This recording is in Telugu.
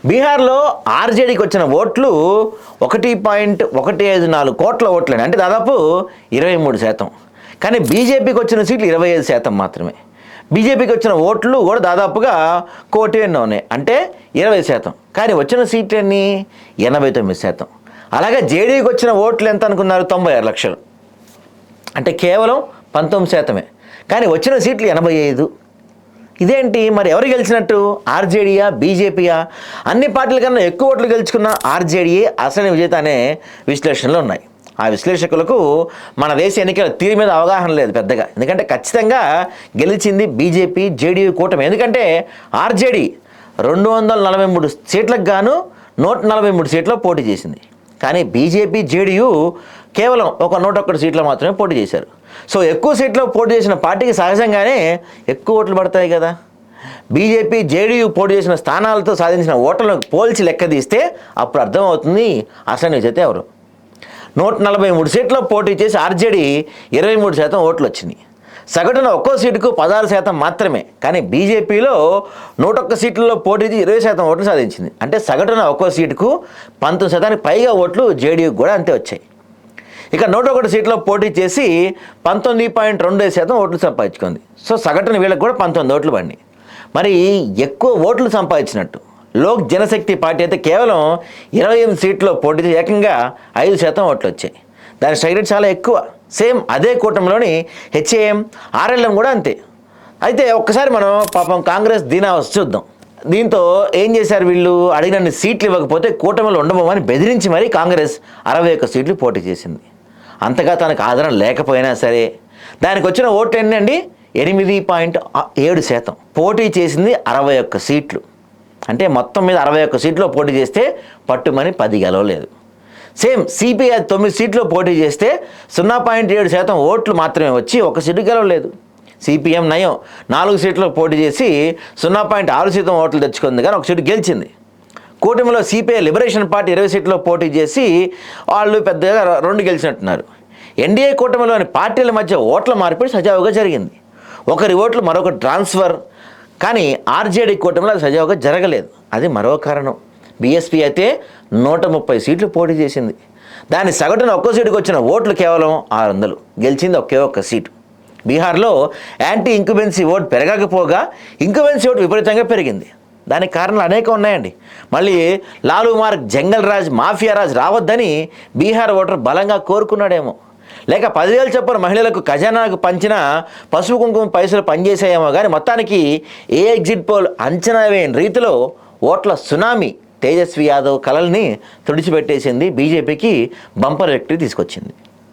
బీహార్లో ఆర్జేడీకి వచ్చిన ఓట్లు 1.154 కోట్ల ఓట్లని, అంటే దాదాపు 23%. కానీ బీజేపీకి వచ్చిన సీట్లు 25% మాత్రమే. బీజేపీకి వచ్చిన ఓట్లు కూడా దాదాపుగా 1 కోటి ఎన్నో ఉన్నాయి, అంటే 20%. కానీ వచ్చిన సీట్లు ఎన్ని? 89%. అలాగే జేడీకి వచ్చిన ఓట్లు ఎంత అనుకున్నారు? 96 లక్షలు, అంటే కేవలం 19%. కానీ వచ్చిన సీట్లు 85. ఇదేంటి మరి? ఎవరు గెలిచినట్టు? ఆర్జేడీయా, బీజేపీయా? అన్ని పార్టీల కన్నా ఎక్కువ ఓట్లు గెలుచుకున్న ఆర్జేడీయే అసలు విజేత అనే విశ్లేషణలు ఉన్నాయి. ఆ విశ్లేషకులకు మన దేశ ఎన్నికల తీరు మీద అవగాహన లేదు పెద్దగా. ఎందుకంటే ఖచ్చితంగా గెలిచింది బీజేపీ జేడీయూ కూటమి. ఎందుకంటే ఆర్జేడీ 243 సీట్లకు గాను 143 సీట్లో పోటీ చేసింది. కానీ బీజేపీ జేడీయూ కేవలం ఒక 101 సీట్లో మాత్రమే పోటీ చేశారు. సో ఎక్కువ సీట్లో పోటీ చేసిన పార్టీకి సహజంగానే ఎక్కువ ఓట్లు పడతాయి కదా. బీజేపీ జేడీయూ పోటీ చేసిన స్థానాలతో సాధించిన ఓట్లను పోల్చి లెక్క తీస్తే అప్పుడు అర్థమవుతుంది అసలు విజేత ఎవరు. 143 సీట్లో పోటీ చేసి ఆర్జేడీ 23% ఓట్లు వచ్చినాయి. సగటున ఒక్కో సీటుకు 16% మాత్రమే. కానీ బీజేపీలో 101 సీట్లలో పోటీ 20% ఓట్లు సాధించింది. అంటే సగటున ఒక్కో సీటుకు 19% పైగా ఓట్లు జేడీయూకి కూడా అంతే వచ్చాయి. ఇక 101 సీట్లో పోటీ చేసి 19.25% ఓట్లు సంపాదించుకుంది. సో సగటున వీళ్ళకి కూడా 19 ఓట్లు పడినాయి. మరి ఎక్కువ ఓట్లు సంపాదించినట్టు లోక్ జనశక్తి పార్టీ అయితే కేవలం 28 సీట్లో పోటీ చేసి ఏకంగా 5% ఓట్లు వచ్చాయి. దాని స్ట్రైక్ రేట్ చాలా ఎక్కువ. సేమ్ అదే కూటమిలోని హెచ్ఏఎం, ఆర్ఎల్ఎం కూడా అంతే. అయితే ఒక్కసారి మనం పాపం కాంగ్రెస్ దీనావస్థ చూద్దాం. దీంతో ఏం చేశారు వీళ్ళు? అడిగినన్ని సీట్లు ఇవ్వకపోతే కూటమిలో ఉండబోమని బెదిరించి మరీ కాంగ్రెస్ 61 సీట్లు పోటీ చేసింది. అంతగా తనకు ఆదరణ లేకపోయినా సరే దానికి వచ్చిన ఓట్లు ఎన్నండి? 8.7%. పోటీ చేసింది 61 సీట్లు. అంటే మొత్తం మీద 61 సీట్లో పోటీ చేస్తే పట్టుమని 10 గెలవలేదు. సేమ్ సిపిఐ 9 సీట్లో పోటీ చేస్తే 0.7% ఓట్లు మాత్రమే వచ్చి 1 సీటు గెలవలేదు. సిపిఎం నయం 4 సీట్లో పోటీ చేసి 0.6% ఓట్లు తెచ్చుకుంది, కానీ 1 సీటు గెలిచింది. కూటమిలో సిపిఐ లిబరేషన్ పార్టీ 20 సీట్లో పోటీ చేసి వాళ్ళు పెద్దగా 2 గెలిచినట్టున్నారు. ఎన్డీఏ కూటమిలోని పార్టీల మధ్య ఓట్ల మార్పిడి సజావుగా జరిగింది. ఒకరి ఓట్లు మరొకటి ట్రాన్స్ఫర్. కానీ ఆర్జేడీ కూటమిలో అది సజావుగా జరగలేదు. అది మరో కారణం. బీఎస్పీ అయితే 130 సీట్లు పోటీ చేసింది. దాని సగటున ఒక్కో సీటుకు వచ్చిన ఓట్లు కేవలం 600. గెలిచింది ఒకే ఒక్క సీటు. బీహార్లో యాంటీ ఇంక్యుబెన్సీ ఓటు పెరగకపోగా ఇంక్యుబెన్సీ ఓటు విపరీతంగా పెరిగింది. దానికి కారణాలు అనేకం ఉన్నాయండి. మళ్ళీ లాలూ మార్గ్, జంగల్ రాజ్, మాఫియా రాజ్ రావద్దని బీహార్ ఓటర్ బలంగా కోరుకున్నాడేమో, లేక 10,000 చొప్పున మహిళలకు ఖజానాకు పంచిన పసుపు కుంకుమ పైసలు పనిచేసాయేమో. కానీ మొత్తానికి ఏ ఎగ్జిట్ పోల్ అంచనా వేయని రీతిలో ఓట్ల సునామీ తేజస్వి యాదవ్ కలల్ని తుడిచిపెట్టేసింది. బీజేపీకి బంపర్ విక్టరీ తీసుకొచ్చింది.